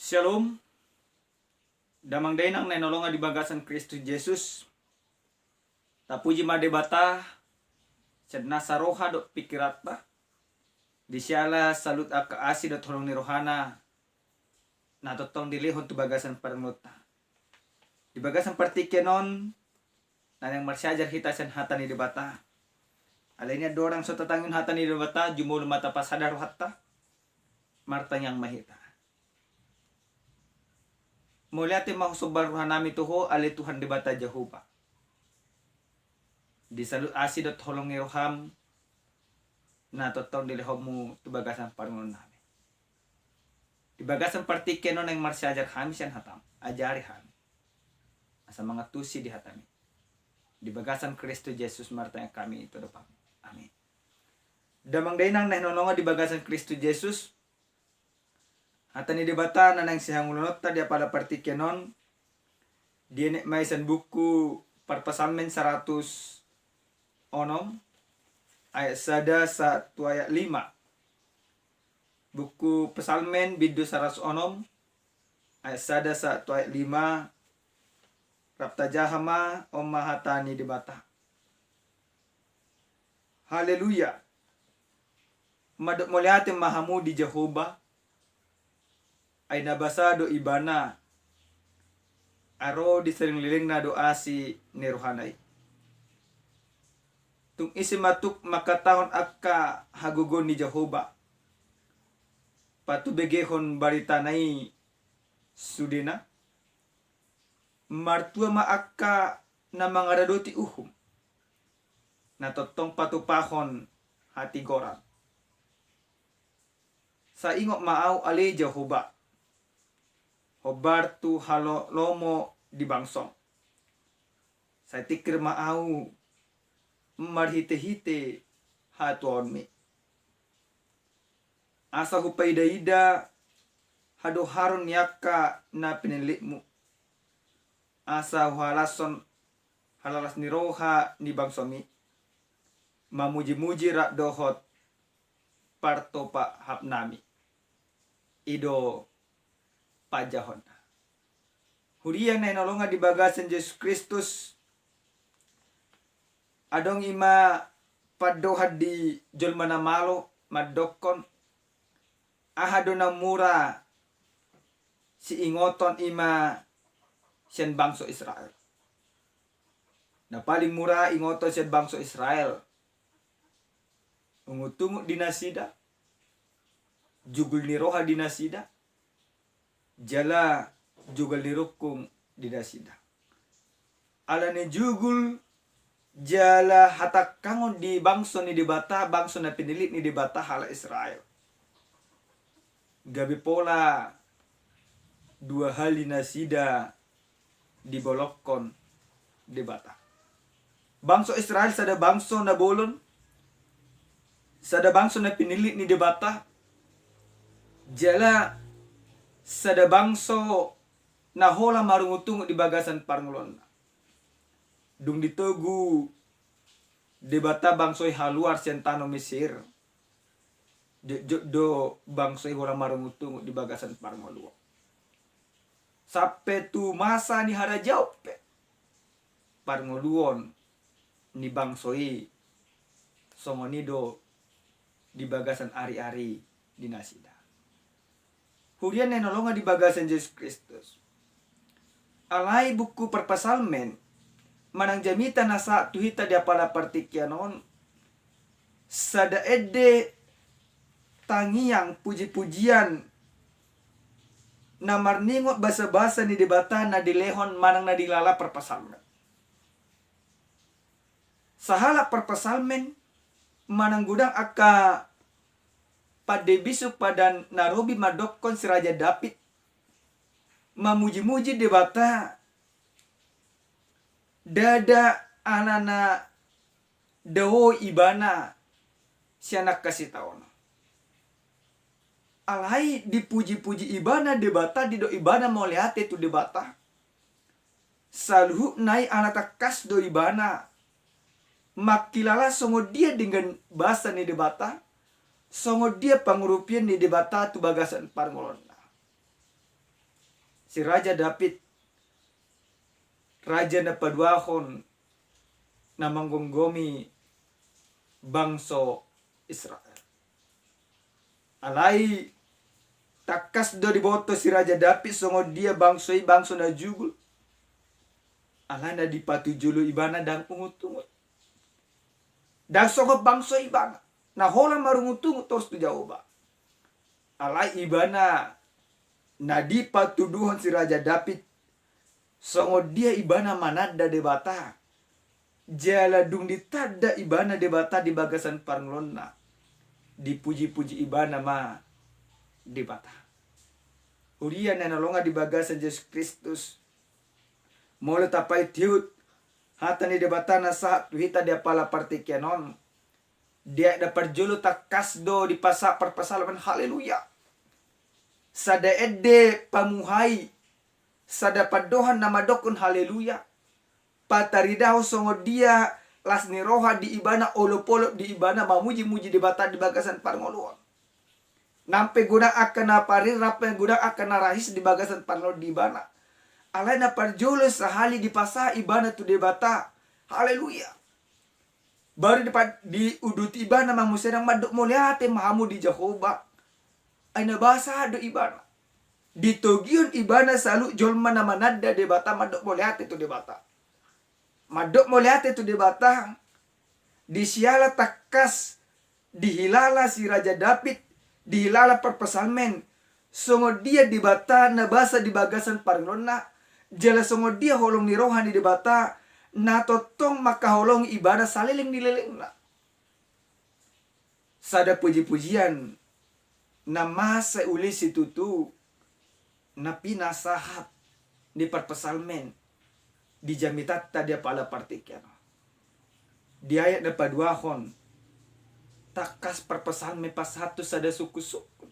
Shalom, damang dainang na inolonga di bagasan Kristus Jesus. Tapuji madebata, sad nasa roha do pikirat ba. Di siala salut aka asi do tolong ni rohana. Natotong dilihon tu bagasan paranglota. Di bagasan partikenon, na yang marsiajar hitasan hata ni debata. Alainya dorang so tatangin hata ni debata, jumul mata pasadar hatta. Marta yang mahita. Mulia ti mahusubar rohanami tuho ali Tuhan debata Jehovah. Di salut asi dot holong roham na totong dilihomu tu bagasan parangon nami. Di bagasan partikenon yang marsiajar kami sian hatam, ajari kami. Asa mga tusi di hatami. Di bagasan Kristus Jesus martanya kami itu depan. Amin. Damang dainang nahinononga di bagasan Kristus Jesus. Hata ni debata na nang sihangulunot ta dia pada partikenon. Dia may isang buku parpasamen 100 onom. Ayat sada sa ayat 5. Buku pesalmen bidu 100 onom. Ayat sada sa ayat 5. Rapta jahama omahata ni debata. Haleluya. Madok muliatin mahamu di Jehovah. Ay nabasado ibana. Aro di sering liling na doa si niruhanay. Tung isi matuk makatahon akka hagugon ni Jehovah. Patubegehon baritanay sudina. Martua maaka na mga radoti uhum. Natotong patupahon hati goran. Sa ingok maaw ali Jehovah. Hobar tu halo lomo di bangsong. Sa tikir maaw marhite-hite hatuon mi. Asa hupay daida hado haron yaka na pinilikmu. Asa halason halalas ni roha ni bangsomi. Mamuji-muji rak dohot parto pa hapnami. Ido pajahon. Huriang na inolonga di bagasan Jesus Kristus. Adong ima padohad di jolma na malo madokon. Ahado na mura si ingoton ima siyan bangso Israel. Na paling mura ingoton siyan bangso Israel. Ungutungo dinasida. Jugul ni roha dinasida. Jala jugal ni rukum dinasida. Ala ni jugul jala hatak kangon di bangso ni dibata, bangso na pinilit ni dibata hala Israel. Gabi pola dua hali nasida dibolokon dibata. Bangso Israel sada bangso na bolon, sada bangso na pinilit ni dibata, jala sada bangso na hola marungutungo di bagasan parngulon. Dung ditugu debata bangsoy haluar sentano Mesir. Do bangsoy hola marungutungo di bagasan parngulon. Sampai tu masa ni harajau pe parnguluon ni bangsoy songonido di bagasan ari-ari dinasida. Hurian na nolonga di bagasan Jesus Kristus. Alay buku perpasalmen. Manang jamita nasa tuhita dia pala partikyanon. Sada ede tangiang puji-pujian. Na marningot basa-basa ni debata na dilehon manang na dilala perpasalmen. Sahala perpasalmen. Manang gudang aka padebisu padan narobi madokon si Raja David. Mamuji-muji debata. Dada anana dawo ibana sianak kasih taon. Alai dipuji-puji ibana debata dido ibana mau lihat itu debata. Saluhu nai anak kas do ibana. Makilala songo dia dengan bahasa ni debata. Songo dia pangurupian ni debata tu bagasan parngolon. si Raja David, raja na paduahon na manggonggomi bangso Israel. Alai takas do diboto si Raja David songo dia bangso na jugul. Alai na dipatujulu ibana dan ungut-ungut. Dan songo bangso ibana na hola marungut-ungut terus tu jauh ba. Alai ibana na dipatuduhan si Raja David songo dia ibana manada debata. Jala dung ditada ibana debata di bagasan parnglonna. Dipuji-puji ibana ma debata. Hurian na nalonga di bagasan Yesus Kristus. Molo tapai tiut hata ni debata na saat tuhita dia pala partikenon. Dia dapat julu takasdo di pasal perpasalaman haleluya. Sada ede pamuhai. Sada padohan nama dokun haleluya. Pataridaho songo dia lasni roha di ibana olopolo di ibana mamuji-muji debata di bagasan parngoluan. Nampe guna akan napari rape guna akan narahis di bagasan parngol di ibana. Alai na parjolo sahali di pasah ibana tu debata. Haleluya. Baru di udut ibana mamusenang madok moliate mahamu di Jehovah. Ay nabasa do ibana. Di togion ibana salu jolma na manada debata madok moliate tu debata. Madok moliate tu debata. Di siala takas dihilala si Raja David. Dihilala perpesalmen. Songo dia debata nabasa di bagasan parnglonna. Jala songo dia holong ni rohani debata. Na totong maka holong ibadah saliling nileleng na. Sada puji-pujian na masa ulisi tutu na pinasahat di perpesalmen di jamitat dia pala partikan. Di ayat na paduahon takas perpesalmen pasatu sada suku-suku.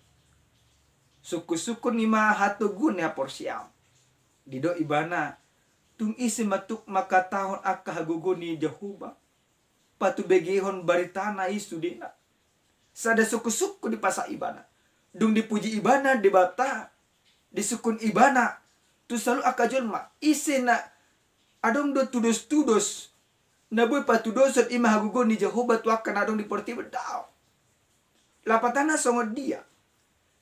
Suku-suku nima hatu gun ya porsiam. Dido ibana tung isi matuk maka tahun akka haguguni Jehovah. Patu begehon baritana isu dina. Sada suku-suku di pasa ibana. Dung dipuji ibana debata. Disukun ibana. Tu selalu akka jolma. Isi na adong do tudos-tudos. Naboy patudosot ima haguguni Jehovah tu akan adong diporti bedao. Lapatana songo dia.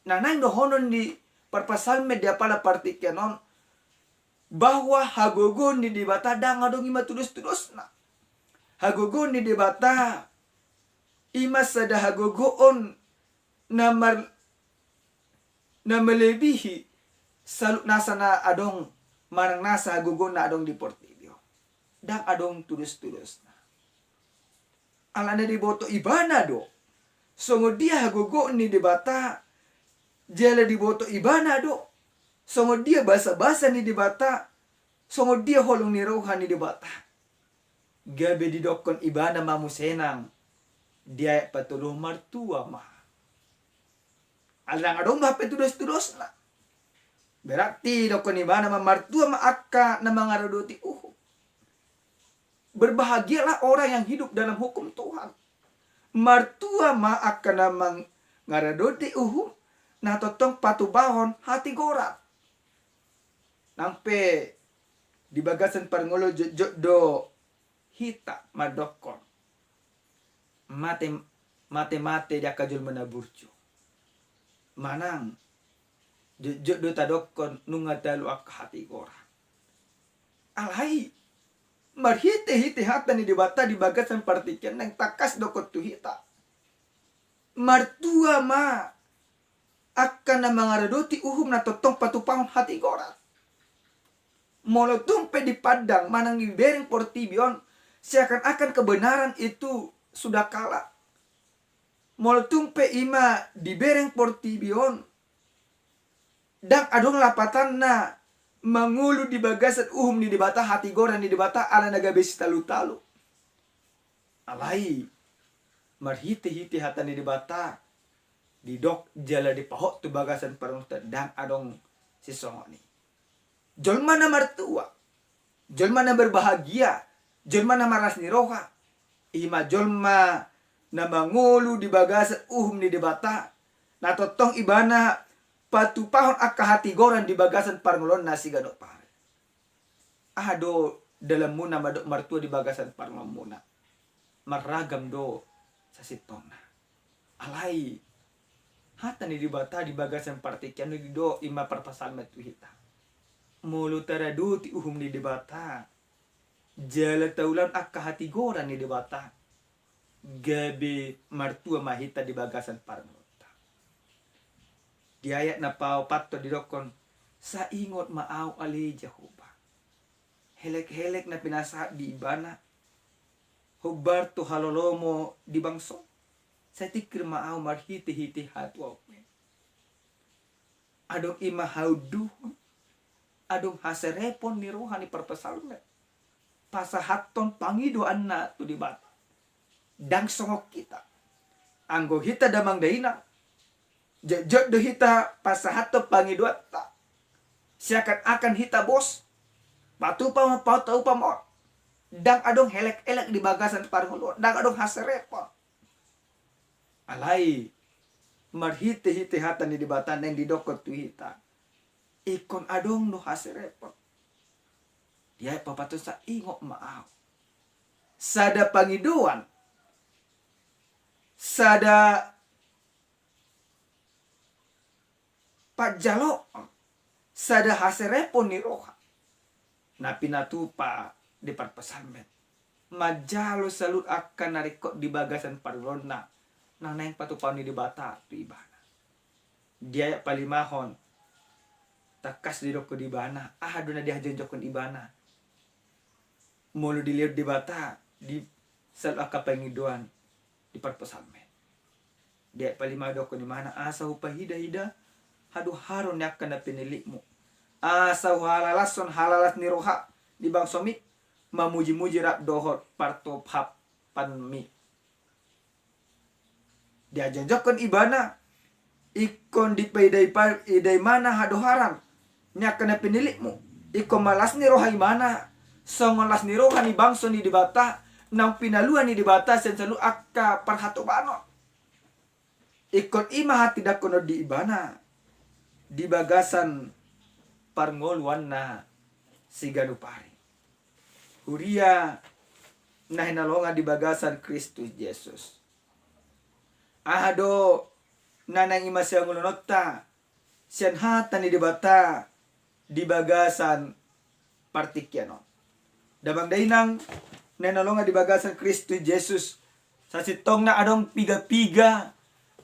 Nanay no honon di perpasalme dia pala partikenon. Bahwa hagogon ni debata dang adong ima tudus-tudus na. Hagogon ni debata ima sada hagogoon na melebihi saluk nasa na adong marang nasa hagogon na adong diportibyo. Dang adong tudus-tudus na. Alana diboto ibana do. Songo dia hagogoon ni debata jala diboto ibana do. Songo dia basa-basa ni debata. Songo dia holong ni rohan ni debata. Gabe didokon ibana mamusenang. Dia patuluh martua ma. Alang adong hape tudos-tudos na. Berarti dokon ibana martua ma akka na mangaradoti Berbahagialah orang yang hidup dalam hukum Tuhan. Martua ma akka na mangaradoti na totong patubahon hati gorat. Nampe di bagasan parngolo do hita madokon. Mate dia kajul menaburcu. Manang do tadokon nungadalu ak hati gora. Alai marhite hata ni dibata di bagasan partikan nang takas dokot tu hita. Martua ma akan na mangaradoti na totong patupahon hati gora. Molotumpe di padang manang ibereng portibion seakan-akan kebenaran itu sudah kalah. Molotumpe ima dibereng portibion dan adong lapatan na mangulu di bagasan ni dibata hati goran di dibata ala naga besi talu-talu. Alai marhite-hite hata ni dibata didok jala di pahok tu bagasan parungta dan adong sisongo ni. Jolma na martua. Jolma na berbahagia. Jolma na maras ni roha. Ima jolma na mangulu di bagasan ni debata. Na totong ibana patupahon akka hati goran di bagasan parngulon nasi ganok pare. Ado dalam muna madok martua di bagasan parngulon muna. Maragam do sa sitona. Alai hata ni dibata di bagasan partikian di do ima perpasal metuhita. Mulu taraduti uhum ni dibata. Jala taulan akka hati goran ni dibata. Gabi martua mahita di bagasan parngulota. Di ayat na pao patto di dokon sa ingot maaw ali Jehovah. Helek-helek na pinasa di ibana. Hubar to halolomo di bangso. Sa tikir maaw marhiti-hiti hatwa. Adong ima hauduhon. Adong haserepon ni rohani perpesalmet. Pasahaton pangidoan na to di bata. Dang songok kita. Anggo hita damang daina. Jajak do hita pasahato pangidoan ta. Siakan akan hita bos. Patupa mo pataupa mo. Dang adong helek-elek di bagasan parngulon. Dang adong haserepon. Alai marhite-hite hatan ni dibatan yang didokot tu hita. Ikon adong no haserepon. Dia papato sa ingok maaw. Sada pangiduan. Sada pajalo. Sada haserepon ni roha. Na pinatupa di parpasamet. Majalo salut akan narikot di bagasan parlona. Nang naing patupaw ni dibata tu ibana. Dia palimahon. Takas di doko di ibana. Doon na dihajonjokon ibana. Mulu dilihat di bata. Di salut akka pangiduan. Di parpasamet. Dia palimah doko di mana. Asaw pahida-hida. Hadu haron ni akan na pinilikmu. Asaw halalason halalas ni roha. Di bang somi. Mamuji-muji rap dohot parto hap panmi. Dia jonjokkan ibana. Ikon di paiday mana hadoharan. Nya kena penilikmu. Ikon malas ni roha imana. Songolas ni roha ni bangso ni dibata. Nang pinaluan ni dibata. Sensalu akka parhato bano. Ikon ima hati dakono di ibana. Di bagasan parngoluan na siganupari. Huria na hinalonga di bagasan Kristus Yesus. Ahado nanang ima siya ngulunota. Siyan hata ni dibata di bagasan partikiano. Damang dainang nanalonga di bagasan Kristus Yesus. Sa sitong na adong piga-piga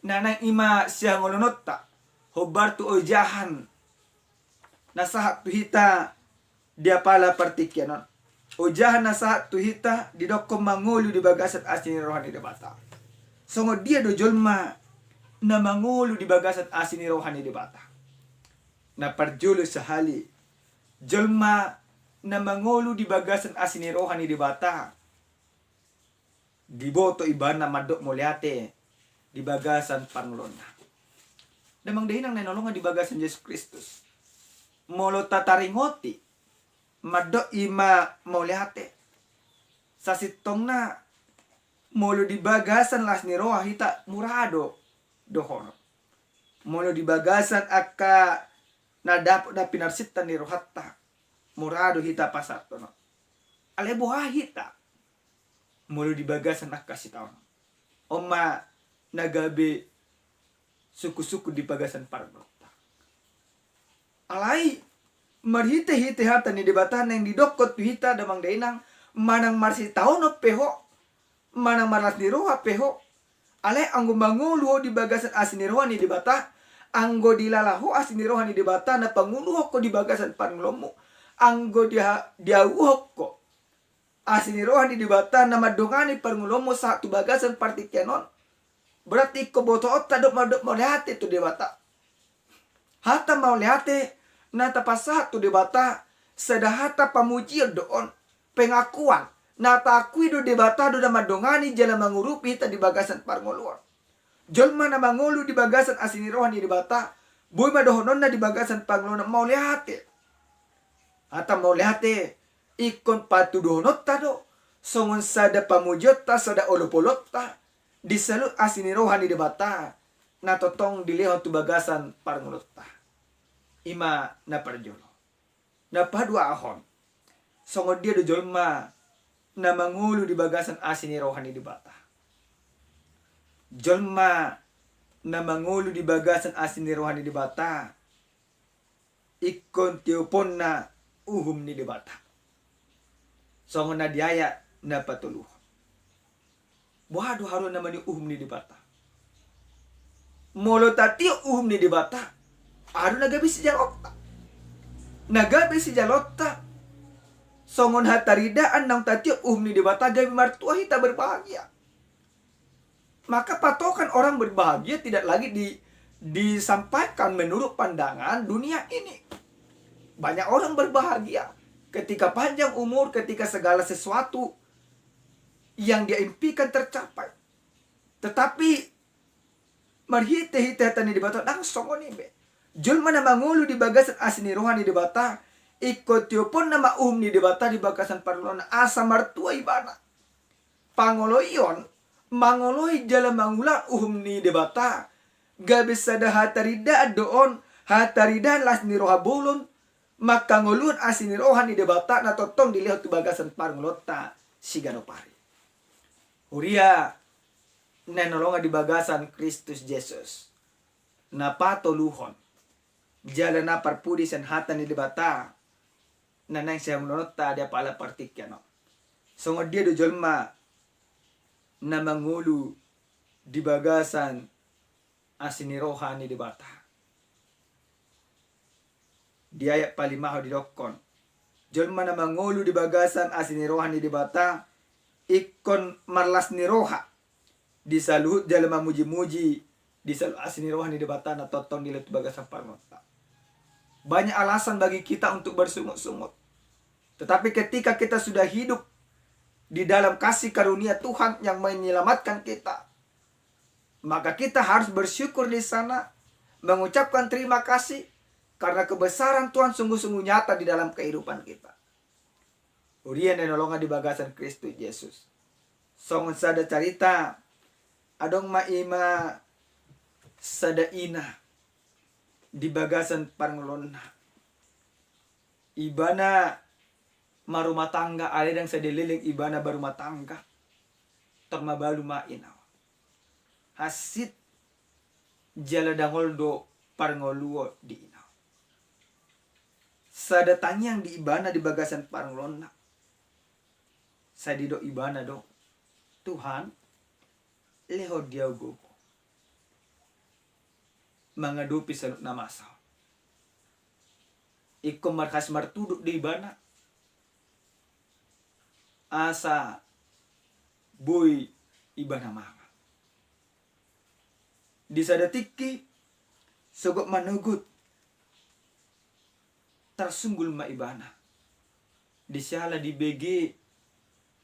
nanang ima siya ngulunota. Hubar tu ojahan. Nasahat tu hita dia pala partikiano. Ujahan na saat tuhita didokong mangulu di bagasan asin ni rohani dibata. Songo dia do jolma na mangulu di bagasan asin ni rohani dibata. Na parjulo sahali jolma na mangulu di bagasan asin ni rohani dibata. Diboto ibana madok muliate di bagasan panglona. Damang dahinang nanolongan di bagasan Yesus Kristus. Molo tataringoti madok ima mauliate. Sa sitong na molo di bagasan las ni roha hita murado dohono. Molo di bagasan akka nadapot na pinarsitan ni rohatta. Murado hita pasato no. Aleboha hita. Molo di bagasan akka sitaon. Oma nagabe suku-suku di bagasan parnota. Alai marhite-hite hata ni debatan yang didokot hita damang dainang manang marsi tauno peho manang maras ni roha peho ale anggo mangulu di bagasan asin ni roha ni debata anggo dilalaho asin ni roha ni debata na panguluh ko di bagasan panglomo anggo dia uhok ko asin ni roha ni debata na madongani pangulomo sa tu bagasan partikianon berarti ko boto otta dok madok mauliate tu debata hata mauliate na tapasat tu debata sedahata pamujian doon pengakuan na takui do debata do na madongani jala mangurupi ta di bagasan parngoluan jolma na mangulu di bagasan asinirohan di debata boy madohonon na di bagasan panglona mau lihate hata mau lihate ikon patudohonot ta do songon sada pamujot ta sada olopolot ta disalut asinirohan di debata na totong dilehon tu bagasan parngolot ta ima na parjolo. Na padua ahon. Songo dia do jolma na mangulu di bagasan asini rohani di bata. Jolma na mangulu di bagasan asini rohani di bata. Ikon tiupon na uhum ni di bata. Songo na diaya na patuluh. Waduh harus namanya uhum ni di bata. Molo tati uhum ni di bata. Aduh nagabi si jalota. Nagabi si jalota. Songon hataridaan nang tati uhum ni di bata gabi martua hita berbahagia. Maka patokan orang berbahagia tidak lagi disampaikan menurut pandangan dunia ini. Banyak orang berbahagia ketika panjang umur, ketika segala sesuatu yang dia impikan tercapai. Tetapi marhite-hite tani di bata nang songon ibe. Julma na mangulu di bagasan asini rohani di bata. Ikut tiupon nama ni di bata di bagasan parlona asa martua ibana. Pangoloion mangoloi jala mangula ni di bata. Gabis sada hatarida doon hatarida las ni roha bolon. Maka ngulun asini rohani di bata na totong dilihat di bagasan parlota sigano pari. Huria nenolonga di bagasan Kristus Yesus. Na patoluhon. Jala na parpudi sen hatan ni di bata. Nanang siya menonota dia pala partikya no. So dia do jolma na mangulu di bagasan asini rohani di bata. Di ayat palimaho di dokon. Jolma na mangulu di bagasan asini rohani di bata. Ikon marlas ni roha. Di saluhut jala mamuji-muji. Di saluh asini rohani di bata na totong di letu bagasan parnota. Banyak alasan bagi kita untuk bersungut-sungut. Tetapi ketika kita sudah hidup di dalam kasih karunia Tuhan yang menyelamatkan kita, maka kita harus bersyukur di sana, mengucapkan terima kasih karena kebesaran Tuhan sungguh-sungguh nyata di dalam kehidupan kita. Urian dan nolongan di bagasan Kristus Yesus. Songon sada cerita, adong maima sada ina di bagasan parnglona. Ibana marumah tangga ada yang sedeliling ibana barumah tangga. Tok mabalu mainaw. Hasit jala dangoldo parngoluo di inaw. Sada tanyang di ibana di bagasan parnglona. Sadido ibana do. Tuhan leho diago. Mengadupi sanut namasal. Iko markas martuduk di ibana. Asa boy ibana mama. Di sadatiki sogok manugut. Tersunggul ma ibana. Di syala di BG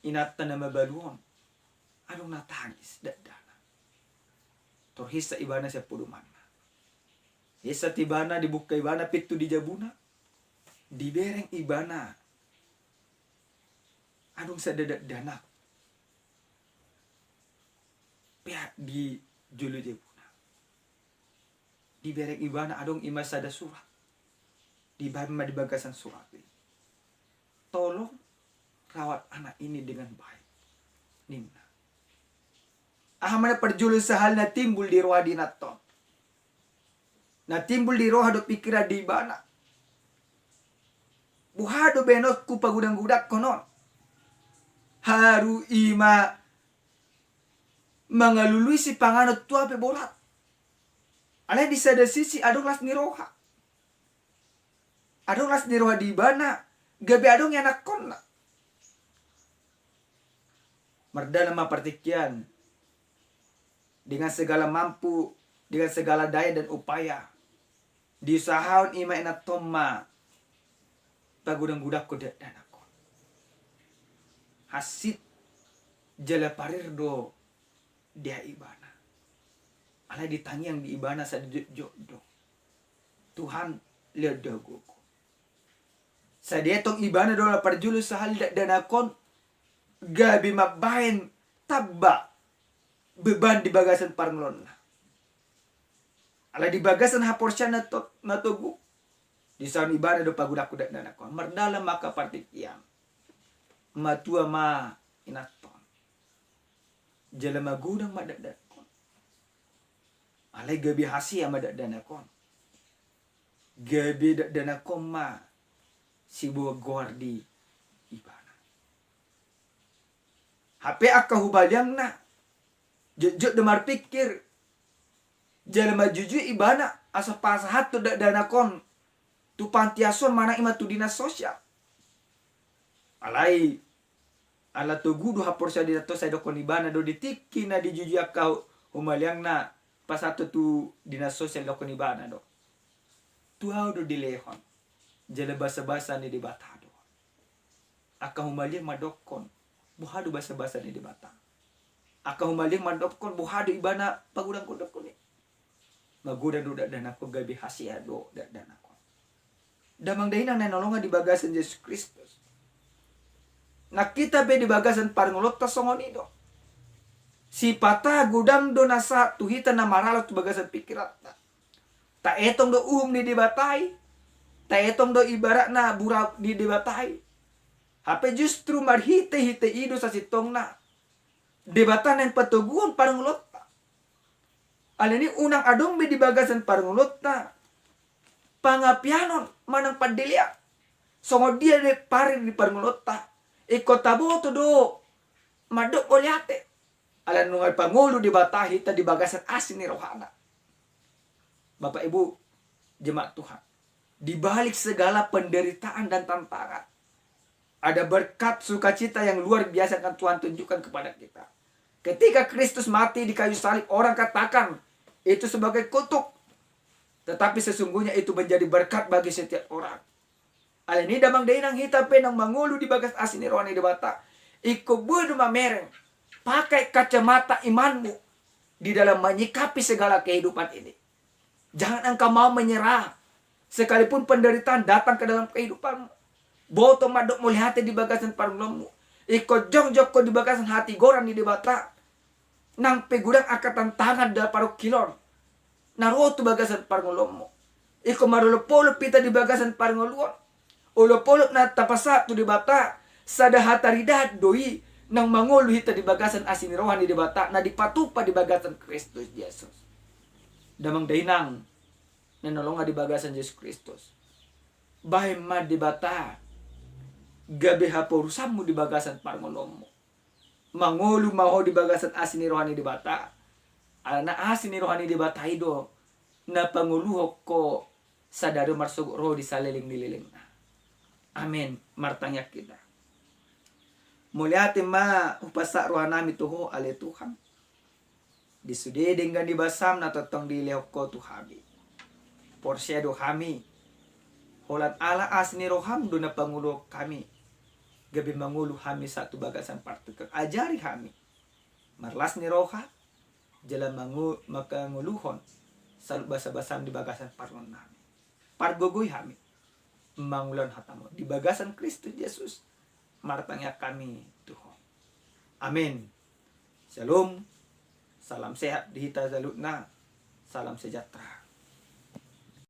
inata nama baluon. Adong natangis dadana. Torhisa ibana siya puduman. Isa tibana dibuka ibana pitu di jabuna. Dibereng ibana. Adong sa dana. Pihak di julu jabuna. Dibereng ibana adong ima sada surat. Di bagasan surat. Tolong rawat anak ini dengan baik. Nimna. Ahamana perjulu sahal na timbul di roha dinaton. Na timbul di roha do pikira di bana. Buhado benot ku pagudang-gudak konon. Haru ima mangalului si panganot tua pe borat. Alay di sada sisi adong las ni roha. Adong las ni roha di bana. Gabi adong anak konna. Merdana mapartikian. Dengan segala mampu. Dengan segala daya dan upaya. Diusahaon ima ina tomma pagudang-gudak ko dan ako. Hasit jala parirdo dia ibana. Alay ditanyang di ibana sa jodoh. Tuhan ledago ko. Sa dietong ibana do la parjulu sa halda dan akon gabi mabahin tabba beban di bagasan parnglon. Alay di bagasan haporsya na togu. Di saun ibadah do pagudak kudak dana kon. Mardala maka partikian. Matua ma inaton. Jelema gudang madadak kon. Alay gabi hasia madadana kon. Gabi dana kon ma sibuah gordi ibana. HP akka hubaliang na. Jujud demar pikir. Jelema juju ibana asa pasahat tu dana kon. Tu pantiason mana ima tu dinas sosial. Alai ala tu gudu hapor sa dito sa dokon ibana do ditiki na di juju akka humaliang na pasatu tu dinas sosial dokon ibana do. Tu au do dilehon. Jele basa-basa ni di batado. Akka humaliang madokon. Buhadu basa-basa ni di bata. Akka humaliang madokon buhadu ibana pagudang ko dokon ni. Magudang do dana ko gabi hasia do dana ko. Damang dahinang nanolonga di bagasan Yesus Kristus. Nakita be di bagasan parngulot ta songonido. Si pata gudang do nasa tuhita na maralot di bagasan pikirat na. Ta etong do ni dibatay. Ta etong do ibarat na burap di dibatay. Hape justru marhite-hite ido sa sitong na. Debatan ng patuguan parngulot ta. Alini unang adong be di bagasan parngulot ta. Pangapianon manang padilya. Songo dia de pare di parngulota. Iko tabo to do. Madok oliate. Alan nungal pangulo di batahi ta di bagasan asin ni rohana. Bapak Ibu jemaat Tuhan. Di balik segala penderitaan dan tantangan. Ada berkat sukacita yang luar biasa kan Tuhan tunjukkan kepada kita. Ketika Kristus mati di kayu salib, orang katakan itu sebagai kutuk. Tetapi sesungguhnya itu menjadi berkat bagi setiap orang. Alini damang dainang hitape ng mangulu di bagas asin ni rohani di bata. Iko budu mamereng. Pakai kacamata imanmu di dalam menyikapi segala kehidupan ini. Jangan engkau mau menyerah. Sekalipun penderitaan datang ke dalam kehidupanmu. Boto madok melihat di bagasan parunglomu. Iko jong-jok ko di bagasan hati goran di bata. Nang pegudang akatan tangan dalam paruk kilon. Naroto bagasan parngolomo. Iko marulopolo pita di bagasan parngoluan. Ulopolo na tapasa tu di bata. Sada hataridad doi nang mangolo hita di bagasan asin rohani di bata. Na dipatupa di bagasan Kristus Yesus. Damang dahinang nanolonga di bagasan Yesus Kristus. Bahay ma di bata. Gabi haporusamu di bagasan parngolomo. Mangolo maho di bagasan asin rohani di bata. Alana asin ni rohani di bataido na panguluhok ko sa daro marsugok roh di saliling-nililing na. Amen. Martanya kita. Muliatin ma upasa rohanami tuho ale Tuhan. Disudedeng gan di basam na totong dilehok ko tuhabi. Porsyedo kami. Holat ala asin ni roham do na panguluhok kami. Gabi manguluh kami satu bagasan partikel. Ajari kami. Marlas ni roha. Jalan makanguluhon sa basa-basam di bagasan parlon namin. Pargogoy kami. Mangulan hatamo. Di bagasan Kristus Yesus. Martanya kami Tuhan. Amin. Shalom. Salam sehat di hita zalutna. Salam sejahtera.